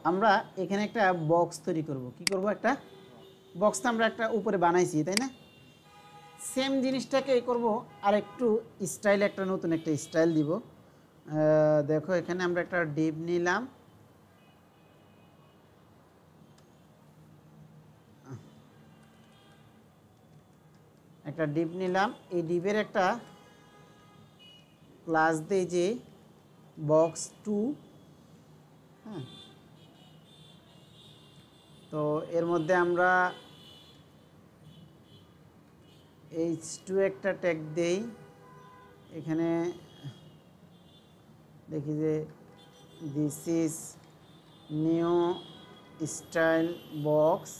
আমরা এখানে একটা বক্স তৈরি করব। কি করব? একটা বক্স তো আমরা একটা উপরে বানাইছি, তাই না? সেম জিনিসটাকে করব আর একটু স্টাইল, একটা নতুন একটা স্টাইল দিব। দেখো এখানে আমরা একটা ডিভ নিলাম, এই ডিভের একটা ক্লাস দেই যে বক্স 2। হ্যাঁ, তো এর মধ্যে আমরা h2 একটা ট্যাগ দেই। এখানে দেখি যে this is new style box,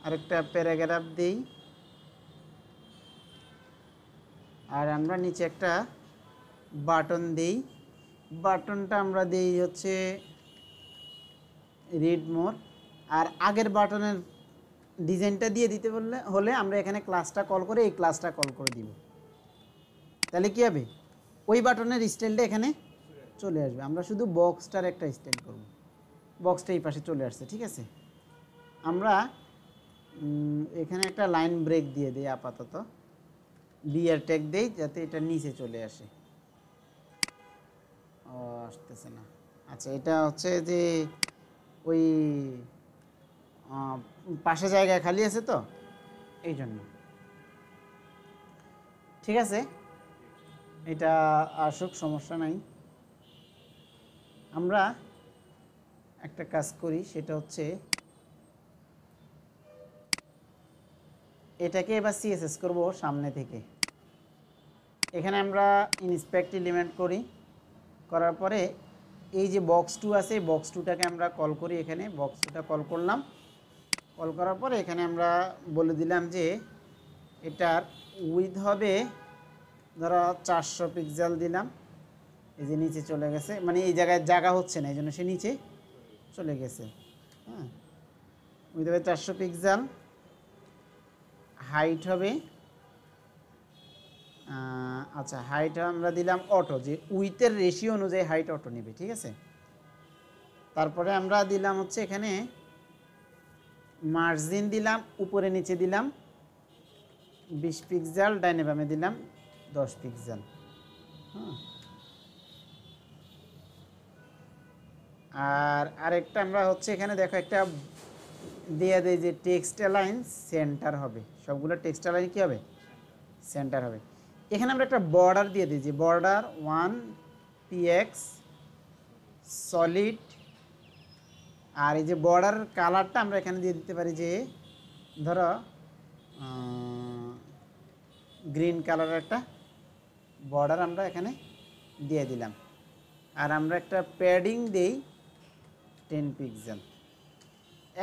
আরেকটা প্যারাগ্রাফ দেই। আর আমরা নিচে একটা বাটন দেই। বাটনটা আমরা দেই হচ্ছে রিড মোর। আর আগের বাটনের ডিজাইনটা দিয়ে দিতে হলে আমরা এখানে ক্লাসটা কল করে এই ক্লাসটা কল করে দিব। তাহলে কী হবে? ওই বাটনের স্টাইলটা এখানে চলে আসবে। আমরা শুধু বক্সটার একটা স্টাইল করব। বক্সটা এই পাশে চলে আসছে, ঠিক আছে? আমরা এখানে একটা লাইন ব্রেক দিয়ে দিই, আপাতত বিয়ার ট্যাগ দেই যাতে এটা নিচে চলে আসে। ও আসতেছে না। আচ্ছা, এটা হচ্ছে যে ওই পাশে জায়গায় খালি আছে তো, এই জন্য। ঠিক আছে, এটা আসুক, সমস্যা নাই। আমরা একটা কাজ করি, সেটা হচ্ছে এটাকে এবার সিএসএস করব সামনে থেকে। এখানে আমরা ইনস্পেক্ট এলিমেন্ট করি, করার পরে এই যে বক্স 2 আছে, বক্স 2টাকে আমরা কল করি। এখানে বক্স 2টা কল করলাম। কল করার পরে এখানে আমরা বলে দিলাম যে এটার উইথ হবে ধরো 400 পিক্সেল দিলাম। এই যে নিচে চলে গেছে, মানে এই জায়গায় জায়গা হচ্ছে না, এই জন্য সে নিচে চলে গেছে। হ্যাঁ, উইথ হবে 400 পিক্সেল। হাইট হবে, আচ্ছা হাইট আমরা দিলাম অটো, যে উইথের রেশিও অনুযায়ী হাইট অটো নেবে, ঠিক আছে? তারপরে আমরা দিলাম হচ্ছে এখানে মার্জিন দিলাম, উপরে নিচে দিলাম 20 পিক্সেল, ডাইনে বামে দিলাম 10 পিক্সেল। হ্যাঁ, আর আরেকটা আমরা হচ্ছে এখানে দেখো একটা দিয়ে দেয় যে টেক্সট অ্যালাইন সেন্টার হবে। সবগুলো টেক্সট অ্যালাইন কী হবে? সেন্টার হবে। এখানে আমরা একটা বর্ডার দিয়ে দিই, যে বর্ডার 1 px সলিড। আর এই যে বর্ডার কালারটা আমরা এখানে দিয়ে দিতে পারি যে ধরো গ্রিন কালারের একটা বর্ডার আমরা এখানে দিয়ে দিলাম। আর আমরা একটা প্যাডিং দেই 10 পিক্সেল।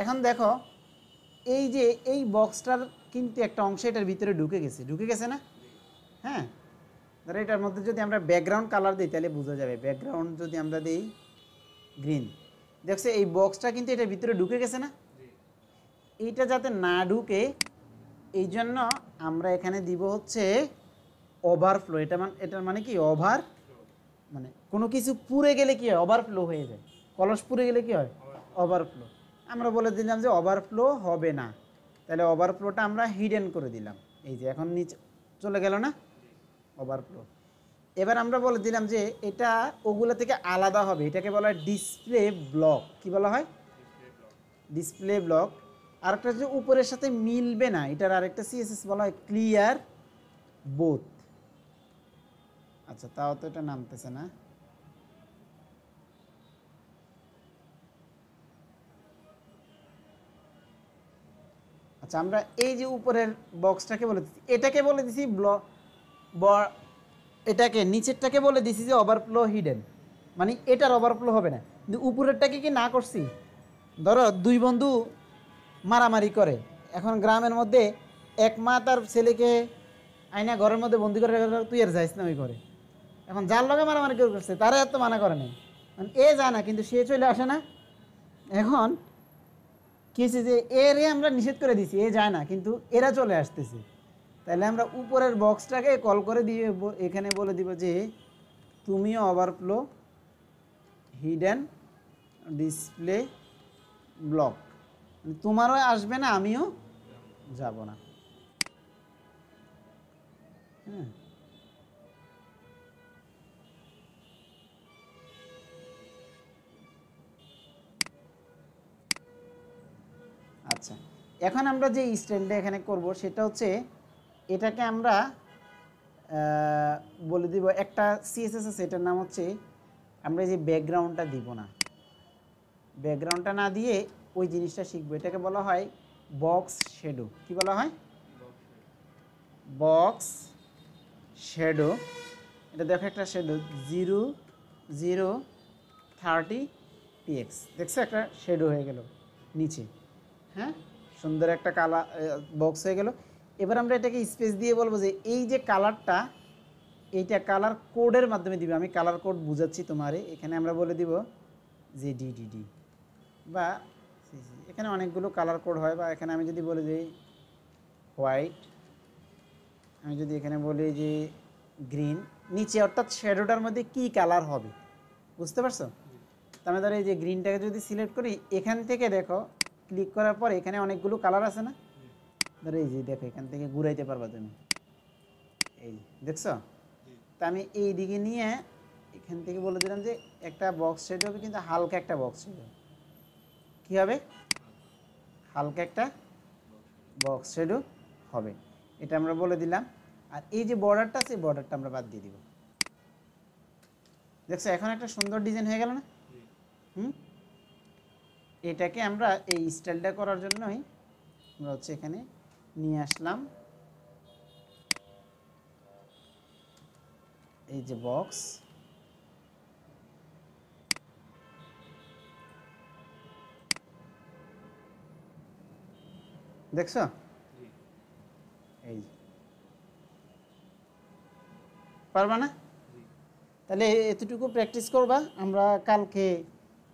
এখন দেখো এই যে এই বক্সটার কিন্তু একটা অংশ এটার ভিতরে ঢুকে গেছে না? হ্যাঁ, ধরো এটার মধ্যে যদি আমরা ব্যাকগ্রাউন্ড কালার দিই তাহলে বোঝা যাবে। ব্যাকগ্রাউন্ড যদি আমরা দিই গ্রিন, দেখছে এই বক্সটা কিন্তু এটার ভিতরে ঢুকে গেছে না? এইটা যাতে না ঢুকে এই জন্য আমরা এখানে দিব হচ্ছে ওভারফ্লো। এটার মানে কি? ওভার, মানে কোনো কিছু পুড়ে গেলে কি হয়? ওভারফ্লো হয়ে যায়। কলস পুড়ে গেলে কি হয়? ওভারফ্লো। আমরা বলে দিলাম যে ওভারফ্লো হবে না, তাহলে ওভারফ্লোটা আমরা হিডেন করে দিলাম। এই যে এখন নিচে চলে গেল না ওভারফ্লো। এবার আমরা বলে দিলাম যে এটা ওগুলো থেকে আলাদা হবে, এটাকে বলা হয় ডিসপ্লে ব্লক। কি বলা হয়? Display block. আরেকটা যে উপরের সাথে মিলবে না, এটার আরেকটা সিএসএস বলা হয় ক্লিয়ার বোথ। আচ্ছা, তাও তো এটা নামতেছে না। আচ্ছা, আমরা এই যে উপরের বক্সটাকে বলে দিচ্ছি, এটাকে বলে দিছি এটাকে নিচেরটাকে বলে দিছি যে ওভারফ্লো হিডেন, মানে এটার ওভারফ্লো হবে না। কিন্তু উপরেরটাকে কি না করছি? ধরো দুই বন্ধু মারামারি করে, এখন গ্রামের মধ্যে এক মা তার ছেলেকে আইনা ঘরের মধ্যে বন্দি করে, তুই আর যাইস না ওই ঘরে। এখন যার লগে মারামারি করছে তারা এত মানা করে নাই, মানে এ যায় না কিন্তু সে চলে আসে না। এখন কি হয়েছে যে এরে আমরা নিষেধ করে দিছি, এ যায় না কিন্তু এরা চলে আসতেছে। তাহলে আমরা উপরের বক্সটাকে কল করে দিয়ে এখানে বলে দিব যে তুমিও ওভারফ্লো হিডেন ডিসপ্লে ব্লক, তোমারও আসবে না আমিও যাব না। হ্যাঁ, আচ্ছা এখন আমরা যে স্টাইলটা এখানে করব সেটা হচ্ছে এটাকে আমরা বলে দিব একটা সিএসএস আছে, এটার নাম হচ্ছে আমরা যে ব্যাকগ্রাউন্ডটা দিব না, ব্যাকগ্রাউন্ডটা না দিয়ে ওই জিনিসটা শিখবো। এটাকে বলা হয় বক্স শ্যাডো। কি বলা হয়? Box shadow. এটা দেখো একটা শ্যাডো 0, 0, 30 px, দেখছো একটা শ্যাডো হয়ে গেল নিচে। হ্যাঁ, সুন্দর একটা কালার বক্স হয়ে গেল। এবার আমরা এটাকে স্পেস দিয়ে বলবো যে এই যে কালারটা, এইটা কালার কোডের মাধ্যমে দিবে। আমি কালার কোড বুঝাচ্ছি তোমারে। এখানে আমরা বলে দিব যে ডিডিডি বা এখানে অনেকগুলো কালার কোড হয়, বা এখানে আমি যদি বলি যে হোয়াইট, আমি যদি এখানে বলি যে গ্রিন, নিচে অর্থাৎ শ্যাডোটার মধ্যে কি কালার হবে, বুঝতে পারছো? তার মানে ধরো এই যে গ্রিনটাকে যদি সিলেক্ট করি, এখান থেকে দেখো ক্লিক করার পর এখানে অনেকগুলো কালার আছে না, ধরো এই যে দেখো এখান থেকে ঘুরাইতে পারবা তুমি, এই দেখছো? তা আমি এই দিকে নিয়ে এখান থেকে বলে দিলাম যে একটা বক্স শ্যাডো হবে, কিন্তু হালকা একটা বক্স শ্যাডো। কী হবে? হালকা একটা বক্স শ্যাডো হবে, এটা আমরা বলে দিলাম। আর এই যে বর্ডারটা আছে, বর্ডারটা আমরা বাদ দিয়ে দিব। দেখছো এখন একটা সুন্দর ডিজাইন হয়ে গেল না? এটাকে আমরা এই স্টাইলটা করার জন্যই আমরা হচ্ছে এখানে নিয়ে আসলাম এই যে বক্স। দেখছো এই পারবা না? তাহলে এতটুকু প্র্যাকটিস করবা, আমরা কালকে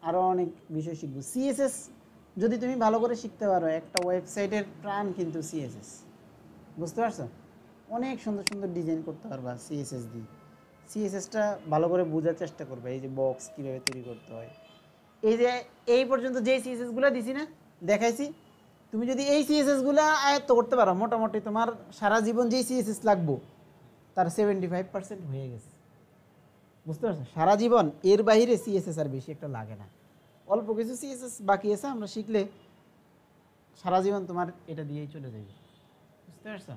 আরও অনেক বিষয় শিখবো। সিএসএস যদি তুমি ভালো করে শিখতে পারো, একটা ওয়েবসাইটের প্রাণ কিন্তু সিএসএস, বুঝতে পারছো? অনেক সুন্দর সুন্দর ডিজাইন করতে পারবা সিএসএস দিয়ে। সিএসএসটা ভালো করে বোঝার চেষ্টা করবে, এই যে বক্স কীভাবে তৈরি করতে হয়। এই যে এই পর্যন্ত যেই সিএসএসগুলো দিছি না, দেখাইছি, তুমি যদি এই সিএসএসগুলো আয়ত্ত করতে পারো, মোটামুটি তোমার সারা জীবন যেই সিএসএস লাগবো তার 75% হয়ে গেছে, বুঝতে পারছো? সারা জীবন এর বাইরে সিএসএস আর বেশি একটা লাগে না, অল্প কিছু সিএসএস বাকি আছে, আমরা শিখলে সারা জীবন তোমার এটা দিয়েই চলে যাবে, বুঝতে পারছো?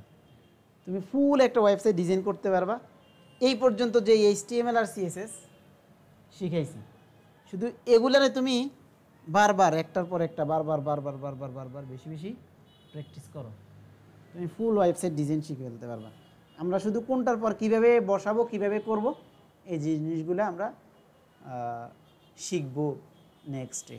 তুমি ফুল একটা ওয়েবসাইট ডিজাইন করতে পারবা। এই পর্যন্ত যে এইচটিএমএল আর সিএসএস শিখাইছি, শুধু এগুলারে তুমি বারবার একটার পর একটা বারবার বেশি বেশি প্র্যাকটিস করো, তুমি ফুল ওয়েবসাইট ডিজাইন শিখে ফেলতে পারবা। আমরা শুধু কোনটার পর কীভাবে বসাবো, কীভাবে করব, এই জিনিসগুলো আমরা শিখবো নেক্সট ডে।